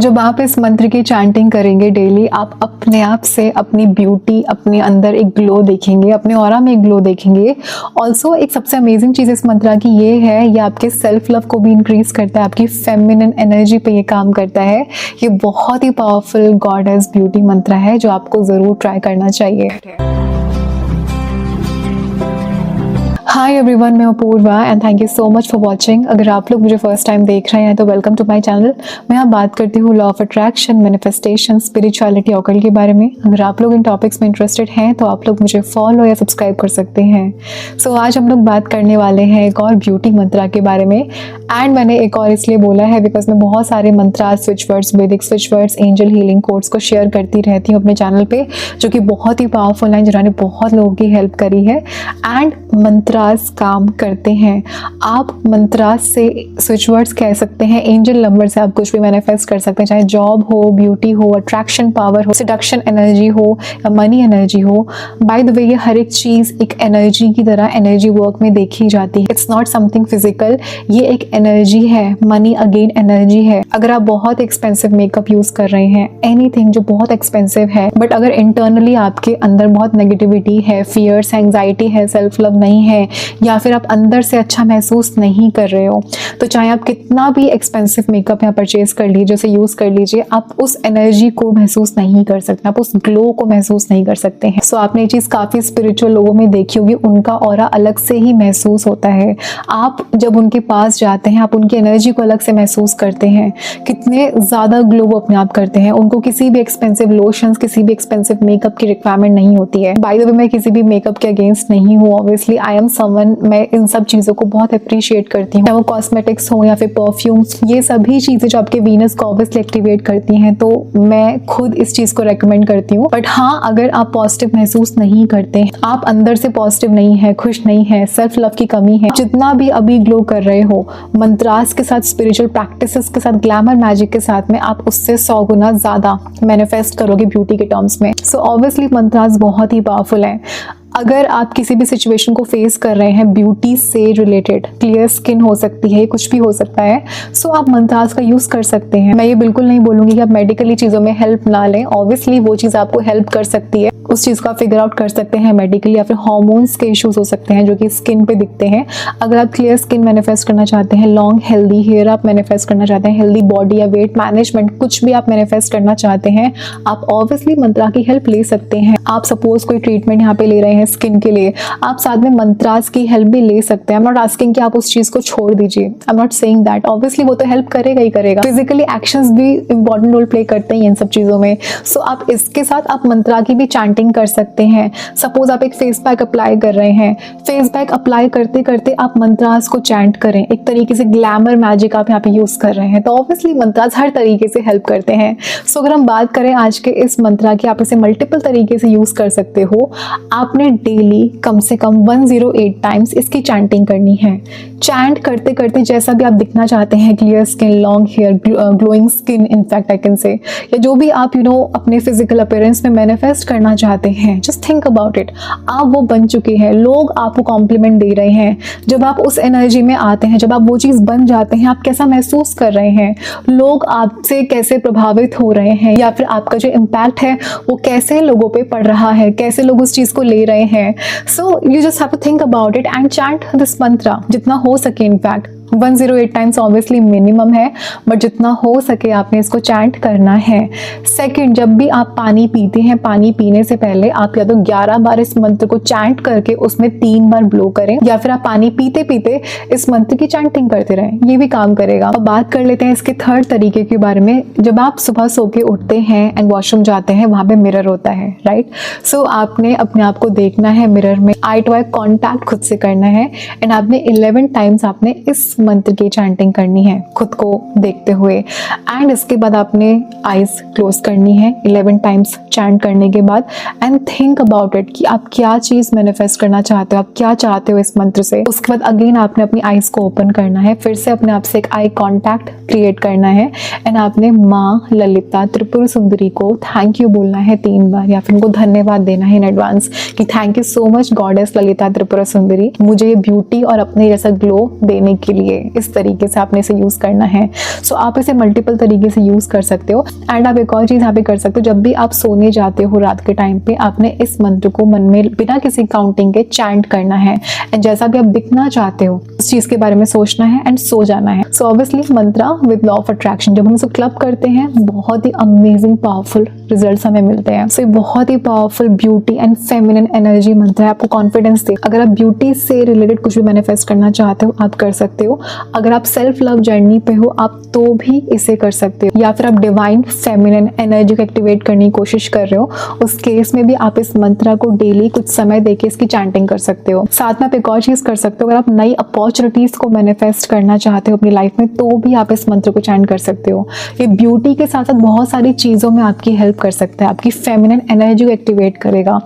जब आप इस मंत्र की चैंटिंग करेंगे डेली, आप अपने आप से अपनी ब्यूटी, अपने अंदर एक ग्लो देखेंगे, अपने ऑरा में एक ग्लो देखेंगे। ऑल्सो एक सबसे अमेजिंग चीज़ इस मंत्र की ये है, ये आपके सेल्फ लव को भी इंक्रीज करता है, आपकी फेमिनिन एनर्जी पे ये काम करता है। ये बहुत ही पावरफुल गॉडेस ब्यूटी मंत्र है जो आपको ज़रूर ट्राई करना चाहिए। हाय एवरीवन, मैं Apoorva and thank you so much for watching. अगर आप लोग मुझे फर्स्ट टाइम देख रहे हैं तो वेलकम टू माय चैनल। मैं यहाँ बात करती हूँ law of attraction, manifestation, spirituality, occult के बारे में। अगर आप लोग इन टॉपिक्स में इंटरेस्टेड हैं तो आप लोग मुझे फॉलो या सब्सक्राइब कर सकते हैं। सो आज हम लोग बात करने वाले हैं एक और ब्यूटी मंत्रा के बारे में। एंड मैंने एक और इसलिए बोला है बिकॉज मैं बहुत सारे मंत्रा, स्विच वर्ड्स, वैदिक switch words, angel healing codes को शेयर करती रहती हूँ अपने चैनल पे, जो कि बहुत ही पावरफुल हैं, जिन्होंने बहुत लोगों की हेल्प करी है। एंड मंत्रास काम करते हैं। आप मंत्रास से स्विच वर्ड्स कह सकते हैं, एंजल नंबर से आप कुछ भी मैनिफेस्ट कर सकते हैं, चाहे जॉब हो, ब्यूटी हो, अट्रैक्शन पावर हो, सिडक्शन एनर्जी हो या मनी एनर्जी हो। बाय द वे, ये हर एक चीज़ एक एनर्जी की तरह एनर्जी वर्क में देखी जाती है। इट्स नॉट समथिंग फिजिकल, ये एक एनर्जी है। मनी अगेन एनर्जी है। अगर आप बहुत एक्सपेंसिव मेकअप यूज कर रहे हैं, एनीथिंग जो बहुत एक्सपेंसिव है, बट अगर इंटरनली आपके अंदर बहुत नेगेटिविटी है, फियर्स, एंग्जाइटी है, सेल्फ लव नहीं है, या फिर आप अंदर से अच्छा महसूस नहीं कर रहे हो, तो चाहे आप कितना भी एक्सपेंसिव मेकअप यहाँ परचेज कर लीजिए, उसे यूज कर लीजिए, आप उस एनर्जी को महसूस नहीं कर सकते, आप उस ग्लो को महसूस नहीं कर सकते हैं। सो आपने ये चीज काफी स्पिरिचुअल लोगों में देखी होगी, उनका ऑरा अलग से ही महसूस होता है। आप जब उनके पास जाते हैं, आप उनकी एनर्जी को अलग से महसूस करते हैं, कितने ज्यादा ग्लो वो अपने आप करते हैं। उनको किसी भी एक्सपेंसिव लोशंस, किसी भी एक्सपेंसिव मेकअप की रिक्वायरमेंट नहीं होती है। बाय द वे, मैं किसी भी मेकअप के अगेंस्ट नहीं हूँ, ऑब्वियसली आई एम समवन, मैं इन सब चीज़ों को बहुत अप्रिशिएट करती हूँ, चाहे वो कॉस्मेटिक्स हो या फिर परफ्यूम्स, ये सभी चीज़ें जो आपके वीनस को ऑब्वियसली एक्टिवेट करती हैं, तो मैं खुद इस चीज़ को रेकमेंड करती हूँ। बट हाँ, अगर आप पॉजिटिव महसूस नहीं करते, आप अंदर से पॉजिटिव नहीं है, खुश नहीं है, सेल्फ लव की कमी है, जितना भी अभी ग्लो कर रहे हो मंत्रास के साथ, स्पिरिचुअल प्रैक्टिसेस के साथ, ग्लैमर मैजिक के साथ में, आप उससे 100 गुना ज़्यादा मैनिफेस्ट करोगे ब्यूटी के टर्म्स में। सो ऑब्वियसली मंत्रास बहुत ही पावरफुल है। अगर आप किसी भी सिचुएशन को फेस कर रहे हैं ब्यूटी से रिलेटेड, क्लियर स्किन हो सकती है, कुछ भी हो सकता है, सो आप मंत्रास का यूज कर सकते हैं। मैं ये बिल्कुल नहीं बोलूंगी कि आप मेडिकली चीजों में हेल्प ना लें। ऑब्वियसली वो चीज आपको हेल्प कर सकती है, उस चीज को आप फिगर आउट कर सकते हैं मेडिकली, या फिर हार्मोन्स के इश्यूज हो सकते हैं जो कि स्किन पे दिखते हैं। अगर आप क्लियर स्किन मैनिफेस्ट करना चाहते हैं, लॉन्ग हेल्दी हेयर आप मैनिफेस्ट करना चाहते हैं, हेल्दी बॉडी या वेट मैनेजमेंट, कुछ भी आप मैनिफेस्ट करना चाहते हैं, आप ऑब्वियसली मंत्रा की हेल्प ले सकते हैं। आप सपोज कोई ट्रीटमेंट यहाँ पे ले रहे हैं स्किन के लिए, आप साथ में मंत्रास की हेल्प भी ले सकते हैं। आई एम नॉट आस्किंग कि आप उस चीज को छोड़ दीजिए, I am not saying that. Obviously वो तो हेल्प करेगा ही करेगा, फिजिकली एक्शंस भी इंपॉर्टेंट रोल प्ले करते हैं इन सब चीजों में। सो आप इसके साथ आप मंत्रा की भी चैंटिंग कर सकते हैं। सपोज आप एक फेस पैक अप्लाई कर रहे हैं, फेस पैक अप्लाई करते करते आप मंत्रास को चैंट करें, एक तरीके से ग्लैमर मैजिक आप यहाँ पे यूज कर रहे हैं, तो ऑब्वियसली मंत्रास हर तरीके से हेल्प करते हैं। सो अगर हम बात करें आज के इस मंत्रा की, आप इसे मल्टीपल तरीके से यूज कर सकते हो। आपने डेली कम से कम 108 टाइम्स इसकी चैंटिंग करनी है। चैंट करते करते जैसा भी आप दिखना चाहते हैं, clear skin, long hair, glowing skin, in fact I can say, या जो भी आप अपने फिजिकल अपीयरेंस में मैनिफेस्ट करना चाहते हैं, जस्ट थिंक अबाउट इट। आप वो बन चुके हैं, लोग आपको कॉम्प्लीमेंट दे रहे हैं। जब आप उस एनर्जी में आते हैं, जब आप वो चीज़ बन जाते हैं, आप कैसा महसूस कर रहे हैं, लोग आपसे कैसे प्रभावित हो रहे हैं, या फिर आपका जो इम्पैक्ट है वो कैसे लोगों पे पड़ रहा है, कैसे लोग उस चीज़ को ले रहे हैं। सो you just have to think about it and chant this mantra जितना हो सके। इनफैक्ट 108 टाइम्स ऑब्वियसली मिनिमम है, बट जितना हो सके आपने इसको चैंट करना है। सेकंड, जब भी आप पानी पीते हैं, पानी पीने से पहले आप या तो 11 बार इस मंत्र को चैंट करके उसमें 3 बार ब्लो करें, या फिर आप पानी पीते पीते इस मंत्र की चैंटिंग करते रहें, ये भी काम करेगा। अब बात कर लेते हैं इसके थर्ड तरीके के बारे में। जब आप सुबह सो के उठते हैं एंड वॉशरूम जाते हैं, वहां पे मिरर होता है, राइट? सो आपने अपने आप को देखना है मिरर में, आई टू आई कॉन्टैक्ट खुद से करना है, एंड आपने 11 टाइम्स आपने इस मंत्र की चैंटिंग करनी है खुद को देखते हुए। एंड इसके बाद आपने आईज क्लोज करनी है 11 टाइम्स चैंट करने के बाद, एंड थिंक अबाउट इट कि आप क्या चीज मैनिफेस्ट करना चाहते हो, आप क्या चाहते हो इस मंत्र से। उसके बाद अगेन आपने अपनी आईज को ओपन करना है, फिर से अपने आप से एक आई कॉन्टैक्ट क्रिएट करना है, एंड आपने माँ ललिता त्रिपुर सुंदरी को थैंक यू बोलना है 3 बार, या फिर उनको धन्यवाद देना है इन एडवांस कि thank you so much goddess Lalita Tripura Sundari, मुझे ये ब्यूटी और अपने जैसा ग्लो देने के लिए। लिए इस तरीके से आपने इसे यूज़ करना है। सो आप इसे मल्टीपल तरीके से यूज़ कर सकते हो। एंड आप एक और चीज़ यहाँ पे कर सकते हो, जब भी आप सोने जाते हो रात के टाइम पे आपने इस मंत्र को मन में बिना किसी काउंटिंग के चैंट करना है। एंड जैसा भी आप दिखना चाहते हो उस चीज़ के बारे में सोचना है एंड सो जाना है। So obviously Mantra with law of attraction जब हम इसे क्लब करते हैं बहुत ही अमेजिंग पावरफुल रिजल्ट्स हमें मिलते हैं। सो ये बहुत ही powerful beauty and feminine energy मंत्र है, आपको कॉन्फिडेंस दे। अगर आप ब्यूटी से रिलेटेड कुछ भी मैनिफेस्ट करना चाहते हो आप कर सकते हो। अगर आप सेल्फ लव जर्नी पे हो आप तो भी इसे कर सकते हो, या फिर आप डिवाइन फेमिनिन एनर्जी को एक्टिवेट करने की कोशिश कर रहे हो उस केस में भी आप इस मंत्र को डेली कुछ समय देके इसकी चैंटिंग कर सकते हो। साथ में आप एक और चीज कर सकते हो, अगर आप नई अपॉर्चुनिटीज को मैनिफेस्ट करना चाहते हो अपनी लाइफ में तो भी आप इस मंत्र को चैंट कर सकते हो। ये ब्यूटी के साथ साथ बहुत सारी चीजों में आपकी हेल्प कर सकता है, आपकी फेमिनिन एनर्जी को एक्टिवेट करेगा।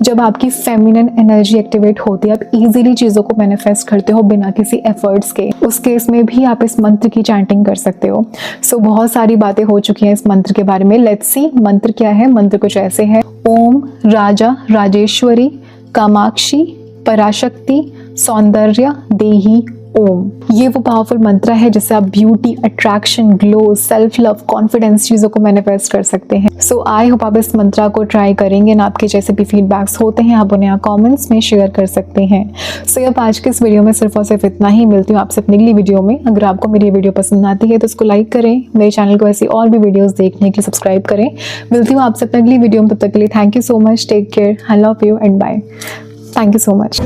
जब आपकी फेमिनिन एनर्जी एक्टिवेट होती है आप इजीली चीजों को मैनिफेस्ट करते हो बिना किसी एफर्ट्स के, उस केस में भी आप इस मंत्र की चैंटिंग कर सकते हो। सो बहुत सारी बातें हो चुकी हैं इस मंत्र के बारे में। लेट्स सी मंत्र क्या है। मंत्र कुछ ऐसे है, ओम राजा राजेश्वरी कामाक्षी पराशक्ति सौंदर्य देही ओम। ये वो पावरफुल मंत्र है जिससे आप beauty, attraction, glow, self love, confidence चीजों को मैनिफेस्ट कर सकते हैं। सो आई होप आप इस मंत्र को ट्राई करेंगे ना। आपके जैसे भी फीडबैक्स होते हैं आप उन्हें कमेंट्स में शेयर कर सकते हैं। सो अब आज के इस वीडियो में सिर्फ और सिर्फ इतना ही। मिलती हूँ आपसे अपनी अगली वीडियो में। अगर आपको मेरी वीडियो पसंद आती है तो इसको लाइक करें, मेरे चैनल को ऐसी और भी वीडियोस देखने के लिए सब्सक्राइब करें। मिलती हूँ आपसे अपनी अगली वीडियो में, तब तक के लिए thank you so much, take care, I love you and bye. Thank you so much.